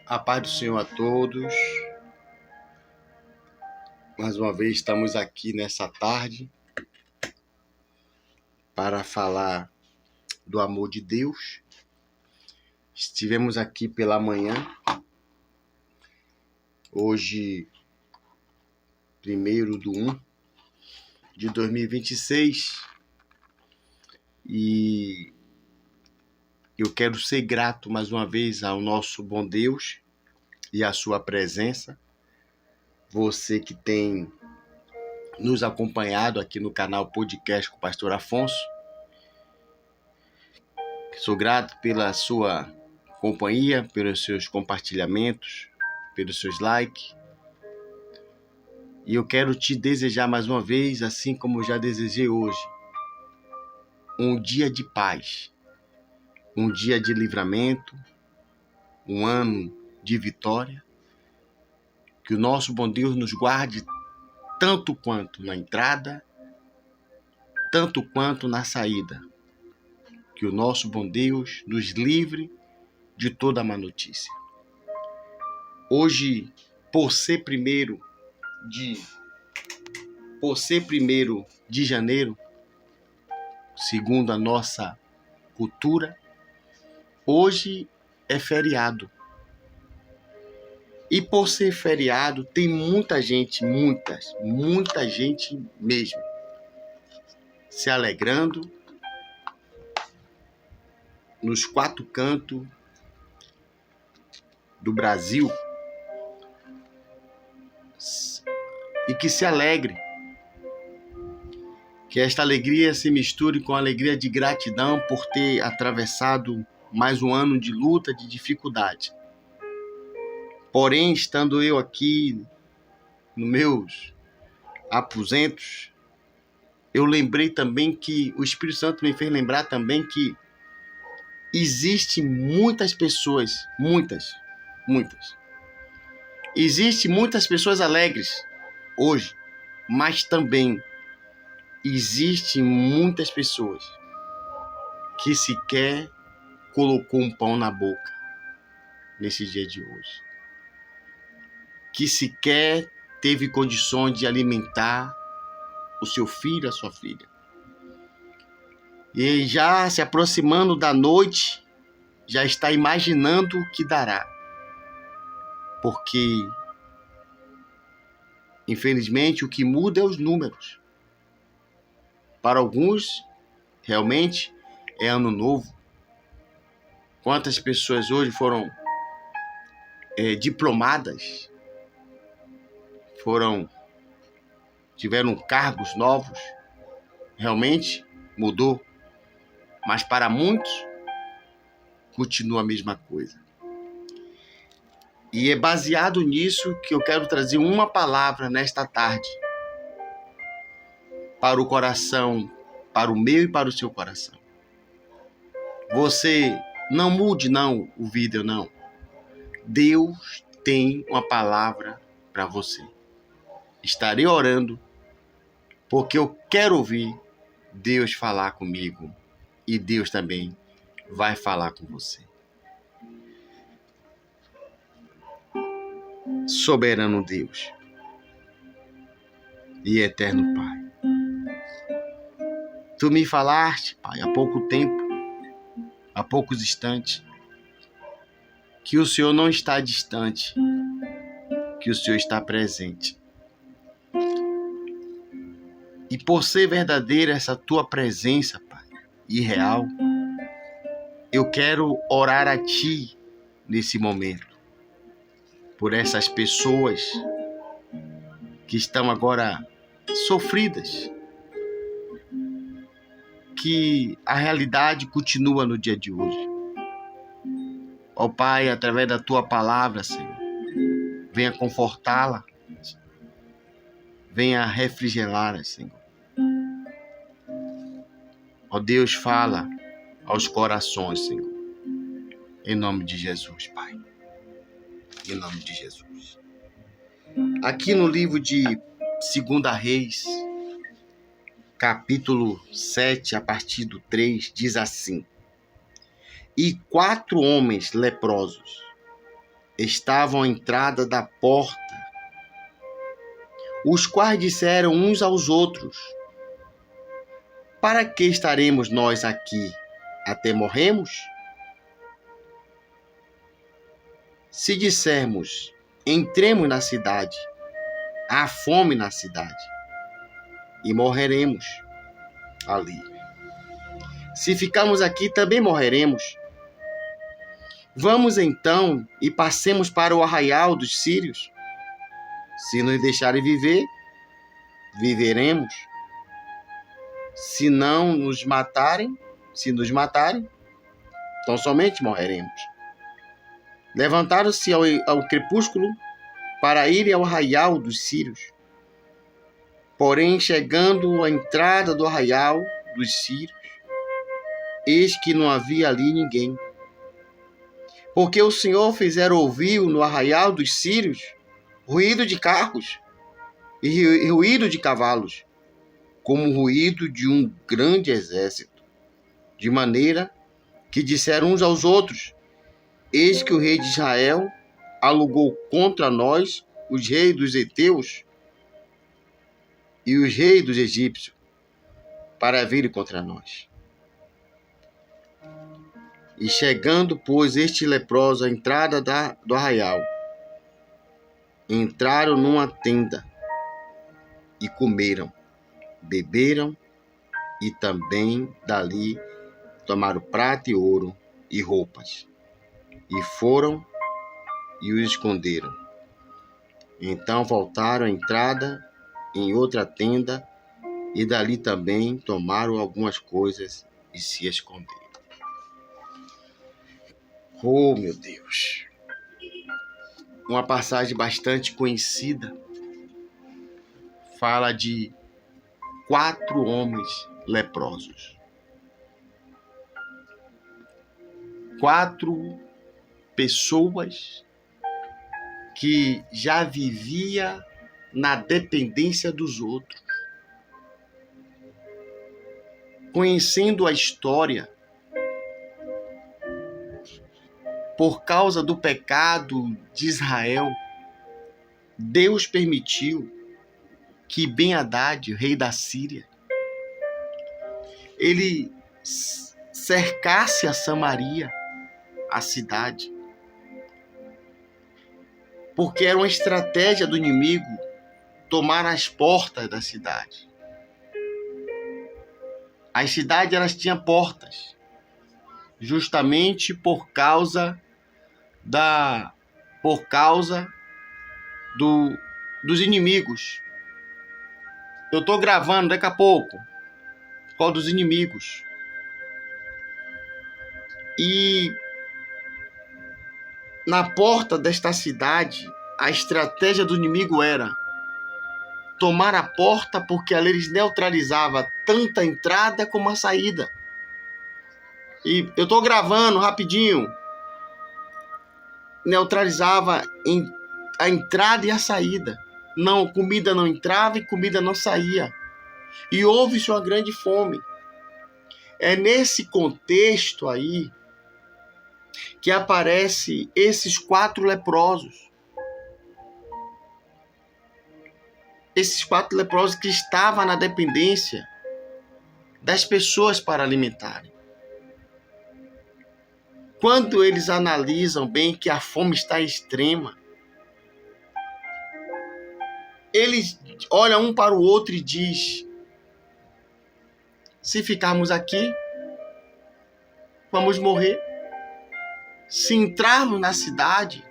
A paz do Senhor a todos. Mais uma vez estamos aqui nessa tarde para falar do amor de Deus. Estivemos aqui pela manhã, hoje 1º de 1 de 2026, e eu quero ser grato mais uma vez ao nosso bom Deus e à sua presença. Você que tem nos acompanhado aqui no canal Podcast com o Pastor Afonso. Sou grato pela sua companhia, pelos seus compartilhamentos, pelos seus likes. E eu quero te desejar mais uma vez, assim como já desejei hoje, um dia de paz, um dia de livramento, um ano de vitória. Que o nosso bom Deus nos guarde tanto quanto na entrada, tanto quanto na saída. Que o nosso bom Deus nos livre de toda má notícia. Hoje, por ser 1º de janeiro, segundo a nossa cultura, hoje é feriado. E por ser feriado, tem muita gente, muita gente mesmo, se alegrando nos 4 cantos do Brasil. E que se alegre, que esta alegria se misture com a alegria de gratidão por ter atravessado mais um ano de luta, de dificuldade. Porém, estando eu aqui nos meus aposentos, eu lembrei também que o Espírito Santo me fez lembrar também que existem muitas pessoas, muitas. Existem muitas pessoas alegres hoje, mas também existem muitas pessoas que sequer colocou um pão na boca nesse dia de hoje, que sequer teve condições de alimentar o seu filho, a sua filha. E já se aproximando da noite, já está imaginando o que dará. Porque, infelizmente, o que muda é os números. Para alguns, realmente, é ano novo. Quantas pessoas hoje foram diplomadas, tiveram cargos novos, realmente mudou. Mas para muitos, continua a mesma coisa. E é baseado nisso que eu quero trazer uma palavra nesta tarde para o coração, para o meu e para o seu coração. Você não mude não o vídeo, não. Deus tem uma palavra para você. Estarei orando porque eu quero ouvir Deus falar comigo e Deus também vai falar com você. Soberano Deus e eterno Pai, Tu me falaste, Pai, há pouco tempo, há poucos instantes, que o Senhor não está distante, que o Senhor está presente. E por ser verdadeira essa Tua presença, Pai, e real, eu quero orar a Ti nesse momento, por essas pessoas que estão agora sofridas, que a realidade continua no dia de hoje. Ó Pai, através da Tua palavra, Senhor, venha confortá-la, venha refrigerá-la, Senhor. Ó Deus, fala aos corações, Senhor, em nome de Jesus, Pai. em nome de Jesus. Aqui no livro de 2 Reis, capítulo 7, a partir do 3, diz assim: E 4 homens leprosos estavam à entrada da porta, os quais disseram uns aos outros: Para que estaremos nós aqui até morremos? Se dissermos, entremos na cidade, há fome na cidade, e morreremos ali. Se ficarmos aqui, também morreremos. Vamos então e passemos para o arraial dos sírios. Se nos deixarem viver, viveremos. Se nos matarem, então somente morreremos. Levantaram-se ao crepúsculo para irem ao arraial dos sírios. Porém, chegando à entrada do arraial dos sírios, eis que não havia ali ninguém. Porque o Senhor fizera ouvir no arraial dos sírios ruído de carros e ruído de cavalos, como o ruído de um grande exército. De maneira que disseram uns aos outros: Eis que o rei de Israel alugou contra nós os reis dos heteus e os reis dos egípcios para virem contra nós. E chegando, pois, estes leprosos à entrada do arraial, entraram numa tenda e comeram, beberam e também dali tomaram prata e ouro e roupas. E foram e os esconderam. Então voltaram à entrada em outra tenda e dali também tomaram algumas coisas e se esconderam. Oh, meu Deus! Uma passagem bastante conhecida fala de 4 homens leprosos. 4 pessoas que já vivia na dependência dos outros. Conhecendo a história, por causa do pecado de Israel, Deus permitiu que Ben-Hadad, rei da Síria, ele cercasse a Samaria, a cidade, porque era uma estratégia do inimigo tomar as portas da cidade. As cidades, elas tinham portas, justamente por causa dos inimigos. Eu estou gravando daqui a pouco, por causa dos inimigos. E na porta desta cidade, a estratégia do inimigo era tomar a porta, porque ali eles neutralizavam tanto a entrada como a saída. E eu estou gravando rapidinho. Neutralizava a entrada e a saída. Não, comida não entrava e comida não saía. E houve-se uma grande fome. É nesse contexto aí que aparecem esses 4 leprosos. Esses 4 leprosos que estavam na dependência das pessoas para alimentarem. Quando eles analisam bem que a fome está extrema, eles olham um para o outro e dizem: se ficarmos aqui, vamos morrer. Se entrarmos na cidade,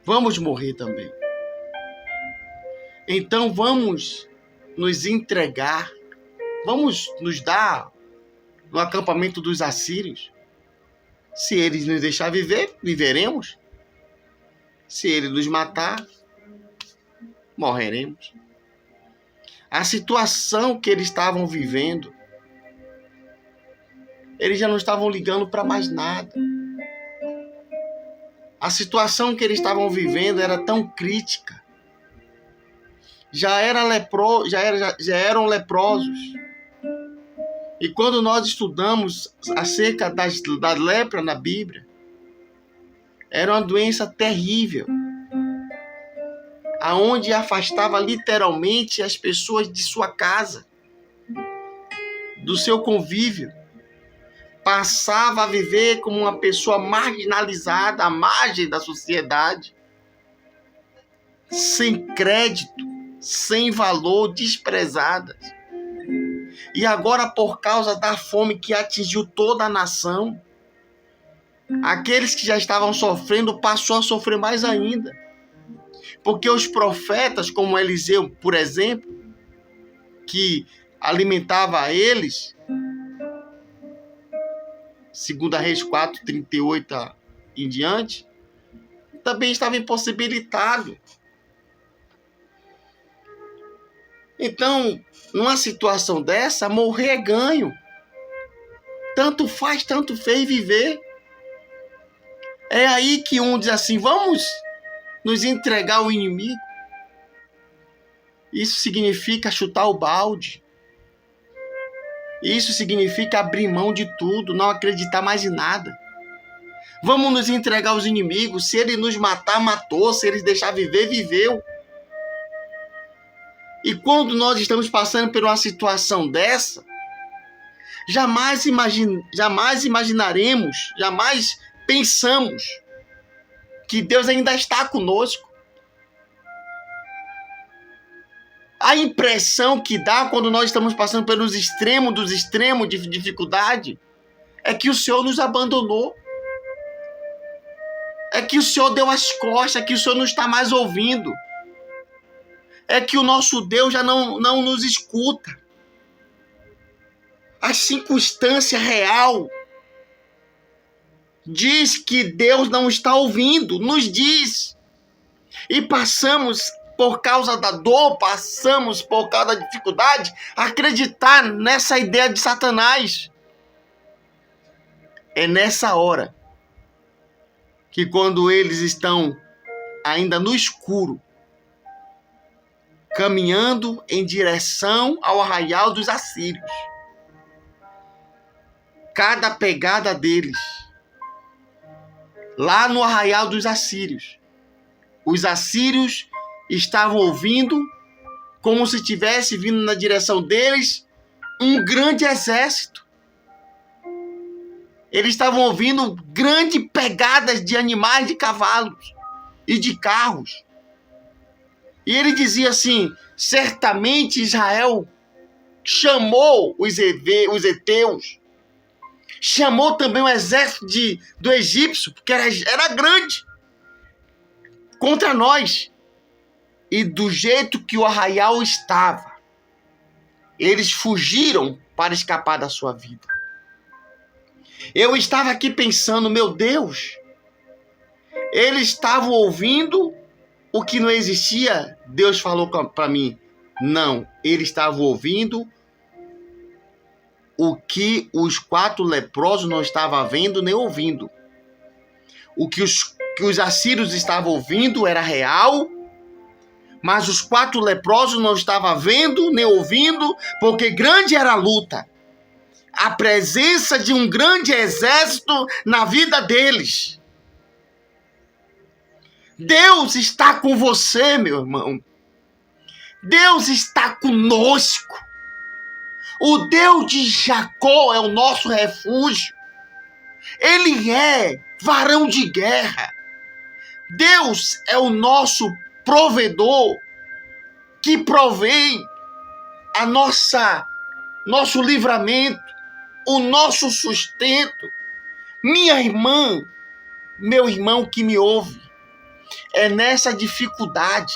vamos morrer também. Então vamos nos entregar, vamos nos dar no acampamento dos assírios. Se eles nos deixar viver, viveremos. Se ele nos matar, morreremos. A situação que eles estavam vivendo, eles já não estavam ligando para mais nada. A situação que eles estavam vivendo era tão crítica. Já eram leprosos. E quando nós estudamos acerca da lepra na Bíblia, era uma doença terrível, aonde afastava literalmente as pessoas de sua casa, do seu convívio. Passava a viver como uma pessoa marginalizada, à margem da sociedade, sem crédito, sem valor, desprezadas. E agora, por causa da fome que atingiu toda a nação, aqueles que já estavam sofrendo passou a sofrer mais ainda. Porque os profetas, como Eliseu, por exemplo, que alimentava eles, 2 Reis 4, 38 em diante, também estava impossibilitado. Então, numa situação dessa, morrer é ganho. Tanto faz, tanto fez viver. É aí que um diz assim, vamos nos entregar ao inimigo. Isso significa chutar o balde. Isso significa abrir mão de tudo, não acreditar mais em nada. Vamos nos entregar aos inimigos. Se ele nos matar, matou. Se ele deixar viver, viveu. E quando nós estamos passando por uma situação dessa, jamais imaginaremos, jamais pensamos que Deus ainda está conosco. A impressão que dá quando nós estamos passando pelos extremos dos extremos de dificuldade é que o Senhor nos abandonou. É que o Senhor deu as costas, é que o Senhor não está mais ouvindo. É que o nosso Deus já não nos escuta. A circunstância real diz que Deus não está ouvindo, nos diz. E passamos, por causa da dor, passamos por causa da dificuldade, a acreditar nessa ideia de Satanás. É nessa hora que, quando eles estão ainda no escuro, caminhando em direção ao arraial dos assírios, cada pegada deles, lá no arraial dos assírios, os assírios estavam ouvindo, como se tivesse vindo na direção deles um grande exército. Eles estavam ouvindo grandes pegadas de animais, de cavalos e de carros. E ele dizia assim, certamente Israel chamou os heteus, chamou também o exército do egípcio, porque era grande, contra nós. E do jeito que o arraial estava, eles fugiram para escapar da sua vida. Eu estava aqui pensando, meu Deus, eles estavam ouvindo o que não existia. Deus falou para mim, não, eles estavam ouvindo o que os 4 leprosos não estavam vendo nem ouvindo. O que os assírios estavam ouvindo era real, mas os 4 leprosos não estavam vendo nem ouvindo, porque grande era a luta. A presença de um grande exército na vida deles. Deus está com você, meu irmão. Deus está conosco. O Deus de Jacó é o nosso refúgio. Ele é varão de guerra. Deus é o nosso provedor, que provém a nosso livramento, o nosso sustento. Minha irmã, meu irmão que me ouve, é nessa dificuldade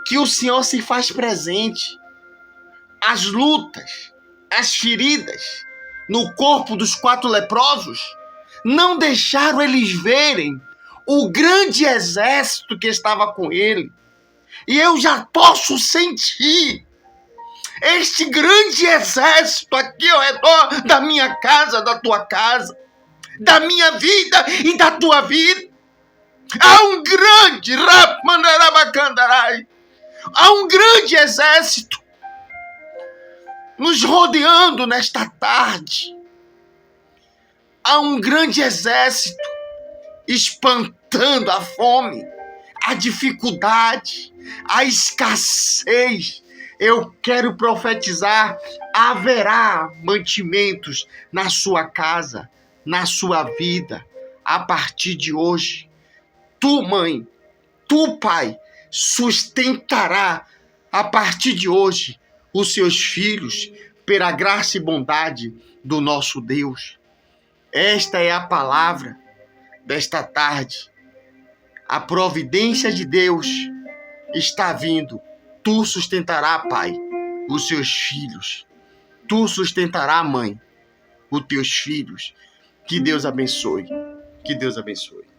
que o Senhor se faz presente. As lutas, as feridas no corpo dos 4 leprosos não deixaram eles verem o grande exército que estava com ele. E eu já posso sentir este grande exército aqui ao redor da minha casa, da tua casa, da minha vida e da tua vida. Há um grande Rapandarabacandarai. Há um grande exército nos rodeando nesta tarde. Há um grande exército espantando a fome, a dificuldade, a escassez. Eu quero profetizar: haverá mantimentos na sua casa, na sua vida, a partir de hoje. Tu, mãe, tu, pai, sustentará a partir de hoje os seus filhos pela graça e bondade do nosso Deus. Esta é a palavra desta tarde. A providência de Deus está vindo. Tu sustentará, pai, os seus filhos. Tu sustentará, mãe, os teus filhos. Que Deus abençoe. Que Deus abençoe.